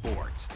Sports.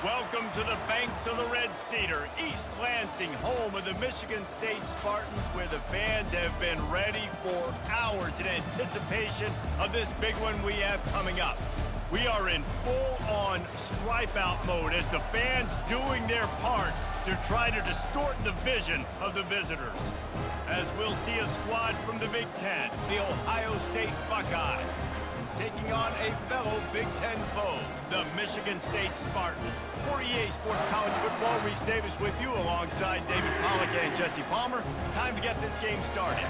Welcome to the banks of the Red Cedar, East Lansing, home of the Michigan State Spartans, where the fans have been ready for hours in anticipation of this big one we have coming up. We are in full-on stripe-out mode as the fans doing their part to try to distort the vision of the visitors. As we'll see a squad from the Big Ten, the Ohio State Buckeyes, taking on a fellow Big Ten foe, the Michigan State Spartans. For EA Sports College Football, Reese Davis with you alongside David Pollack and Jesse Palmer. Time to get this game started.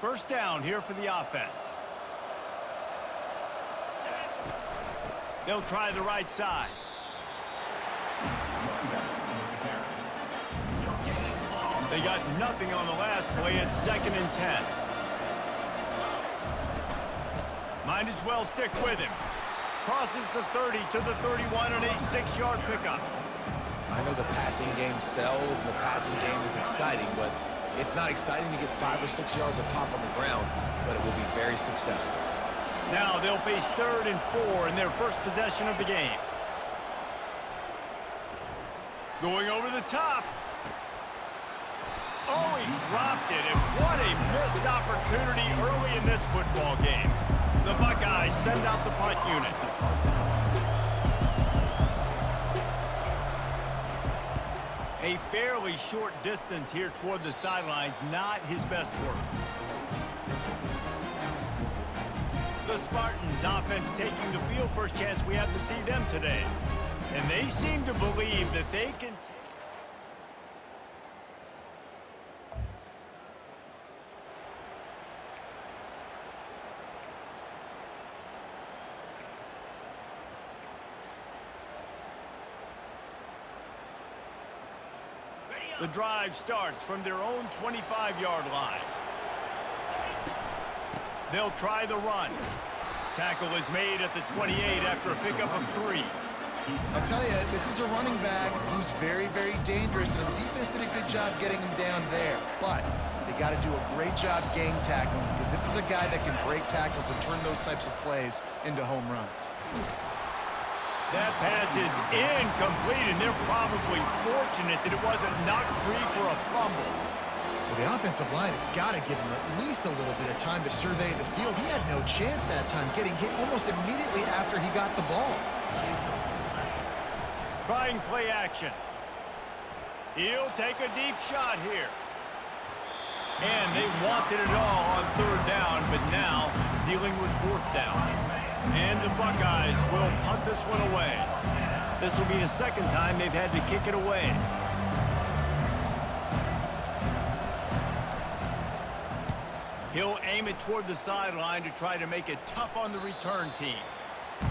First down here for the offense. They'll try the right side. They got nothing on the last play. It's 2nd and 10. Might as well stick with him. Crosses the 30 to the 31 on a 6-yard pickup. I know the passing game sells and the passing game is exciting, but it's not exciting to get 5 or 6 yards of pop on the ground, but it will be very successful. Now they'll face 3rd and 4 in their first possession of the game. Going over the top. Oh, he dropped it, and what a missed opportunity early in this football game. The Buckeyes send out the punt unit. A fairly short distance here toward the sidelines, not his best work. The Spartans offense taking the field, first chance we have to see them today. And they seem to believe that they can... The drive starts from their own 25-yard line. They'll try the run. Tackle is made at the 28 after a pickup of 3. I'll tell you, this is a running back who's very, very dangerous, and the defense did a good job getting him down there. But they got to do a great job gang tackling, because this is a guy that can break tackles and turn those types of plays into home runs. That pass is incomplete, and they're probably fortunate that it wasn't knocked free for a fumble. Well, the offensive line has got to give him at least a little bit of time to survey the field. He had no chance that time, getting hit almost immediately after he got the ball. Trying play action. He'll take a deep shot here. And they wanted it all on 3rd down, but now dealing with 4th down. And the Buckeyes will punt this one away. This will be the second time they've had to kick it away. He'll aim it toward the sideline to try to make it tough on the return team.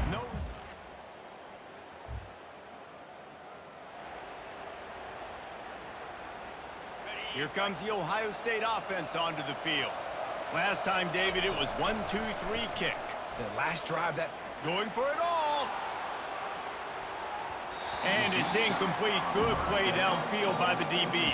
No. Here comes the Ohio State offense onto the field. Last time, David, it was 1-2-3 kick. The last drive, that... Going for it all. And it's incomplete. Good play downfield by the DB.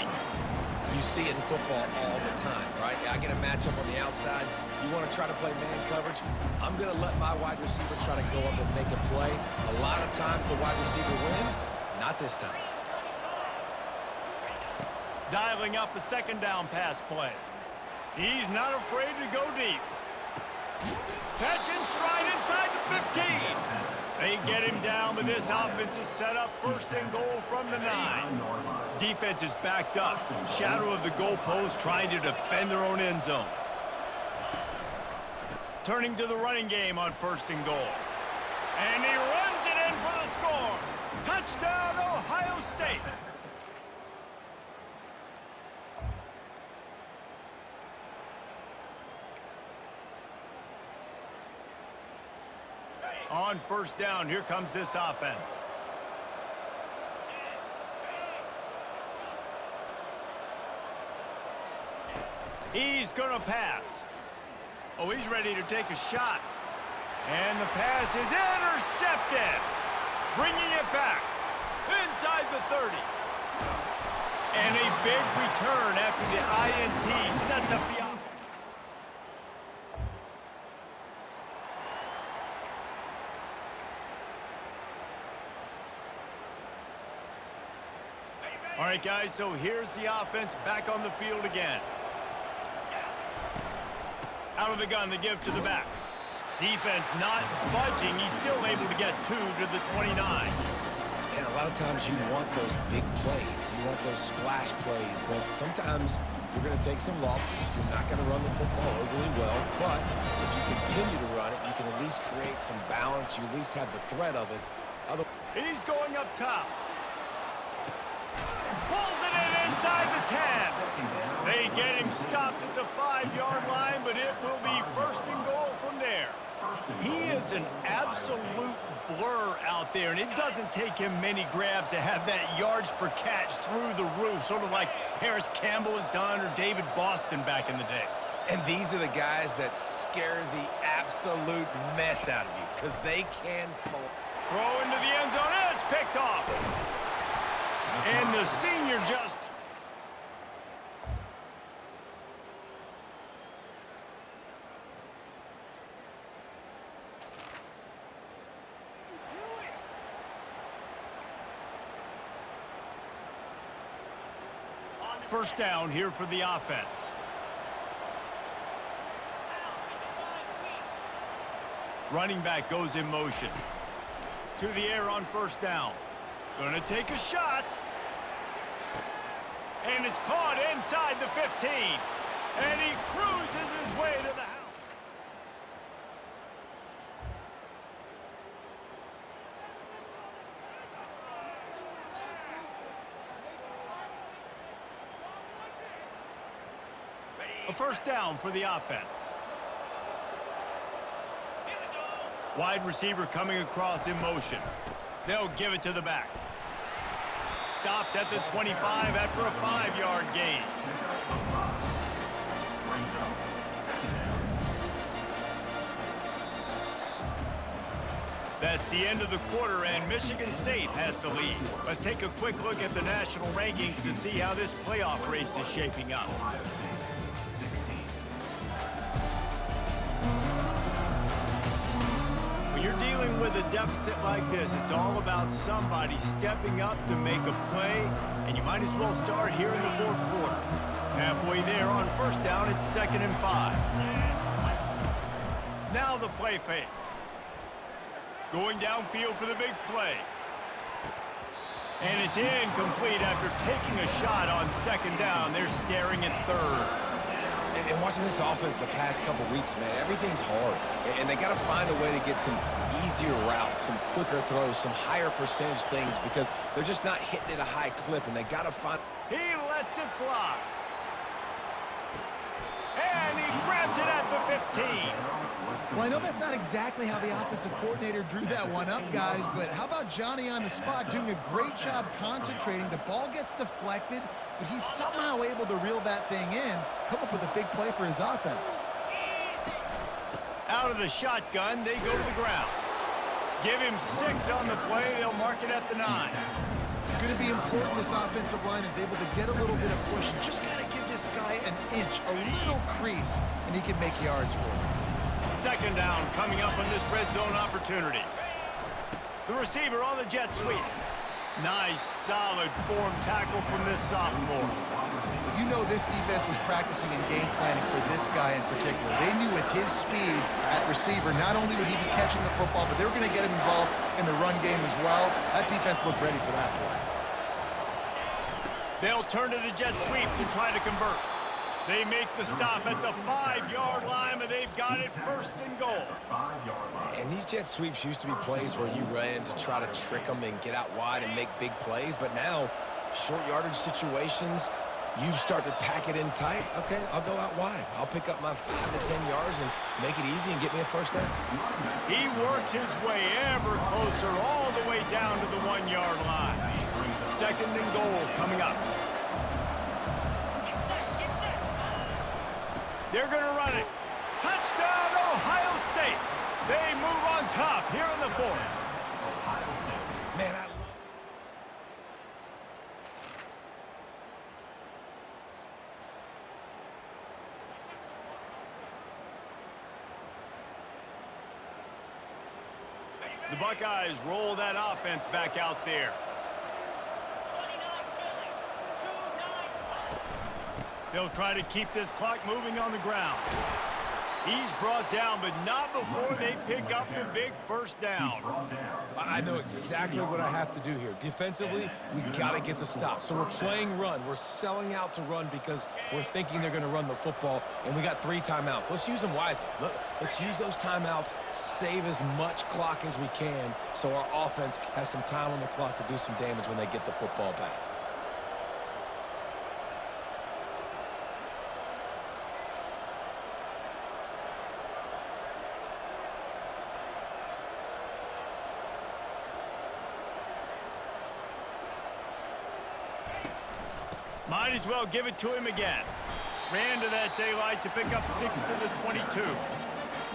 You see it in football all the time, right? I get a matchup on the outside. You want to try to play man coverage? I'm going to let my wide receiver try to go up and make a play. A lot of times the wide receiver wins. Not this time. Dialing up a second down pass play. He's not afraid to go deep. Catch and stride inside the 15. They get him down, but this offense is set up first and goal from the 9. Defense is backed up. Shadow of the goalpost trying to defend their own end zone. Turning to the running game on first and goal. And he runs it in for the score. Touchdown, Ohio State. On first down, here comes this offense. He's going to pass. Oh, he's ready to take a shot. And the pass is intercepted. Bringing it back inside the 30. And a big return after the INT sets up the offense. All right, guys, so here's the offense back on the field again. Out of the gun, the give to the back. Defense not budging. He's still able to get 2 to the 29. And a lot of times you want those big plays. You want those splash plays. But sometimes you're going to take some losses. You're not going to run the football overly well. But if you continue to run it, you can at least create some balance. You at least have the threat of it. He's going up top. Pulls it in inside the 10. They get him stopped at the 5-yard line, but it will be first and goal from there. He is an absolute blur out there, and it doesn't take him many grabs to have that yards per catch through the roof, sort of like Harris Campbell has done or David Boston back in the day. And these are the guys that scare the absolute mess out of you because they can fall. Throw into the end zone, and it's picked off. And the senior just... First down here for the offense. Running back goes in motion. To the air on first down. Gonna take a shot. And it's caught inside the 15. And he cruises his way to the house. A first down for the offense. Wide receiver coming across in motion. They'll give it to the back. Stopped at the 25 after a 5-yard gain. That's the end of the quarter, and Michigan State has the lead. Let's take a quick look at the national rankings to see how this playoff race is shaping up. When you're dealing with a deficit like this, it's all about somebody stepping up to make a play, and you might as well start here in the fourth quarter. Halfway there on first down, it's 2nd and 5. Now the play fake. Going downfield for the big play. And it's incomplete after taking a shot on 2nd down. They're staring at 3rd. And watching this offense the past couple weeks, man, everything's hard. And they got to find a way to get some easier routes, some quicker throws, some higher percentage things because they're just not hitting at a high clip, and they got to find... He lets it fly. And he grabs it at the 15. Well, I know that's not exactly how the offensive coordinator drew that one up, guys, but how about Johnny on the spot doing a great job concentrating? The ball gets deflected, but he's somehow able to reel that thing in, come up with a big play for his offense. Out of the shotgun, they go to the ground. Give him 6 on the play. They'll mark it at the 9. It's going to be important this offensive line is able to get a little bit of push and just got to give this guy an inch, a little crease, and he can make yards for him. Second down coming up on this red zone opportunity. The receiver on the jet sweep. Nice, solid form tackle from this sophomore. You know this defense was practicing and game planning for this guy in particular. They knew with his speed at receiver, not only would he be catching the football, but they were going to get him involved in the run game as well. That defense looked ready for that play. They'll turn to the jet sweep to try to convert. They make the stop at the 5-yard line, but they've got it first and goal. And these jet sweeps used to be plays where you ran to try to trick them and get out wide and make big plays, but now short yardage situations, you start to pack it in tight. Okay, I'll go out wide. I'll pick up my 5 to 10 yards and make it easy and get me a first down. He works his way ever closer all the way down to the 1-yard line. Second and goal coming up. They're going to run it. Touchdown, Ohio State. They move on top here in the 4th. Man, I love The Buckeyes roll that offense back out there. They'll try to keep this clock moving on the ground. He's brought down, but not before they pick up the big first down. I know exactly what I have to do here. Defensively, we got to get the stop. So we're playing run. We're selling out to run because we're thinking they're going to run the football, and we got 3 timeouts. Let's use them wisely. Look, let's use those timeouts, save as much clock as we can so our offense has some time on the clock to do some damage when they get the football back. Might as well give it to him again. Ran to that daylight to pick up 6 to the 22.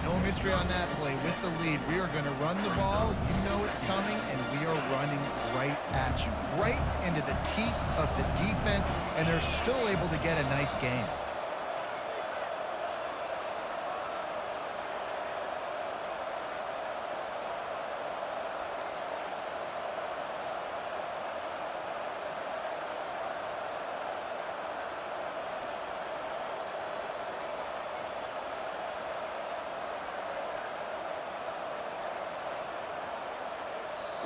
No mystery on that play. With the lead, we are going to run the ball. You know it's coming, and we are running right at you, right into the teeth of the defense, and they're still able to get a nice game.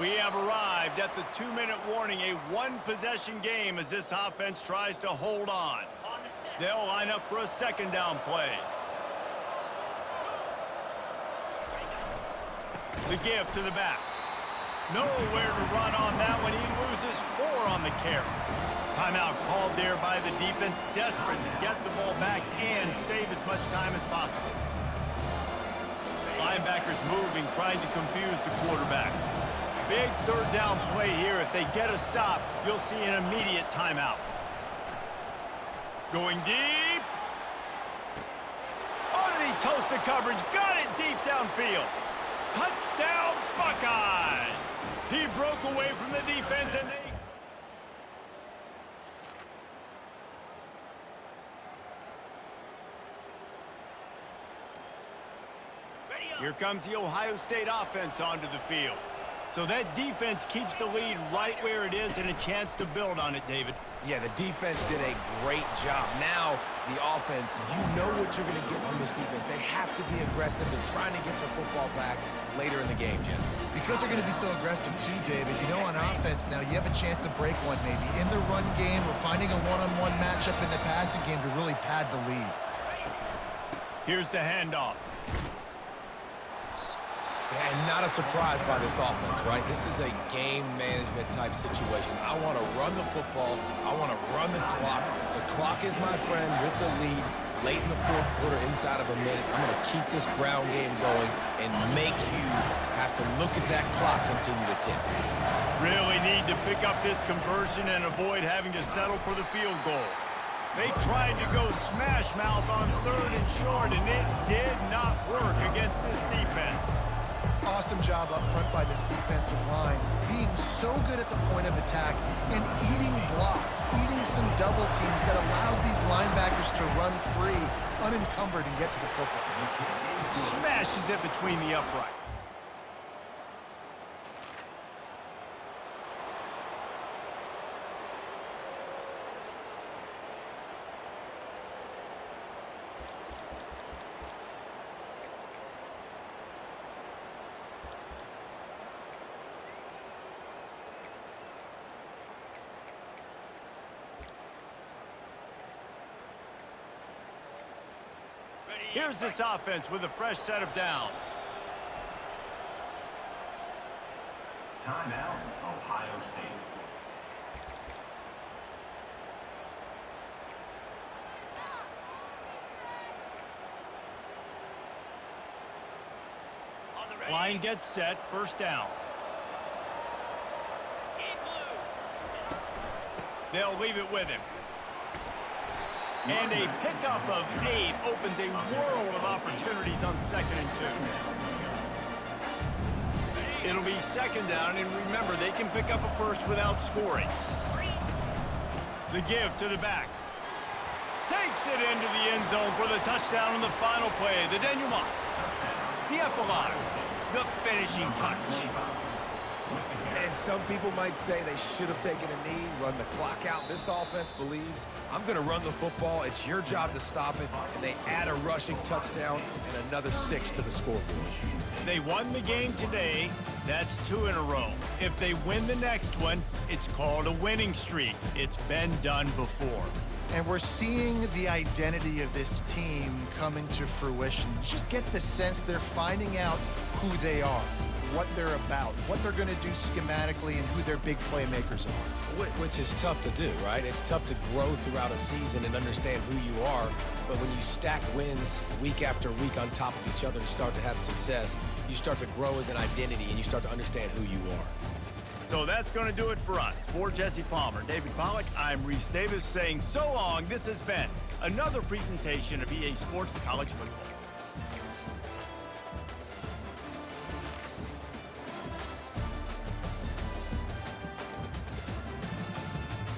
We have arrived at the 2-minute warning, a 1-possession game as this offense tries to hold on. They'll line up for a second down play. The give to the back. Nowhere to run on that one. He loses 4 on the carry. Timeout called there by the defense, desperate to get the ball back and save as much time as possible. Linebackers moving, trying to confuse the quarterback. Big third down play here. If they get a stop, you'll see an immediate timeout. Going deep. Underneath toasted coverage. Got it deep downfield. Touchdown, Buckeyes. He broke away from the defense and they... Here comes the Ohio State offense onto the field. So that defense keeps the lead right where it is and a chance to build on it, David. Yeah, the defense did a great job. Now, the offense, you know what you're going to get from this defense. They have to be aggressive and trying to get the football back later in the game, Jesse. Because they're going to be so aggressive too, David, you know on offense now you have a chance to break one maybe in the run game or finding a one-on-one matchup in the passing game to really pad the lead. Here's the handoff. And not a surprise by this offense, right? This is a game management type situation. I want to run the football. I want to run the clock. The clock is my friend with the lead. Late in the fourth quarter, inside of a minute, I'm going to keep this ground game going and make you have to look at that clock continue to tick. Really need to pick up this conversion and avoid having to settle for the field goal. They tried to go smash mouth on 3rd and short, and it did not work against this defense. Awesome job up front by this defensive line, being so good at the point of attack and eating blocks, eating some double teams that allows these linebackers to run free, unencumbered, and get to the football. Smashes it between the uprights. Here's this offense with a fresh set of downs. Timeout, Ohio State. Line gets set, first down. They'll leave it with him. And a pickup of 8 opens a world of opportunities on 2nd and 2. It'll be 2nd down, and remember, they can pick up a first without scoring. The give to the back. Takes it into the end zone for the touchdown on the final play. The denouement. The epilogue. The finishing touch. And some people might say they should have taken a knee, run the clock out. This offense believes, I'm going to run the football. It's your job to stop it. And they add a rushing touchdown and another 6 to the scoreboard. They won the game today. That's 2 in a row. If they win the next one, it's called a winning streak. It's been done before. And we're seeing the identity of this team coming to fruition. You just get the sense they're finding out who they are, what they're about, what they're going to do schematically, and who their big playmakers are. Which is tough to do, right? It's tough to grow throughout a season and understand who you are. But when you stack wins week after week on top of each other and start to have success, you start to grow as an identity and you start to understand who you are. So that's going to do it for us. For Jesse Palmer, David Pollack, I'm Reese Davis saying so long. This has been another presentation of EA Sports College Football.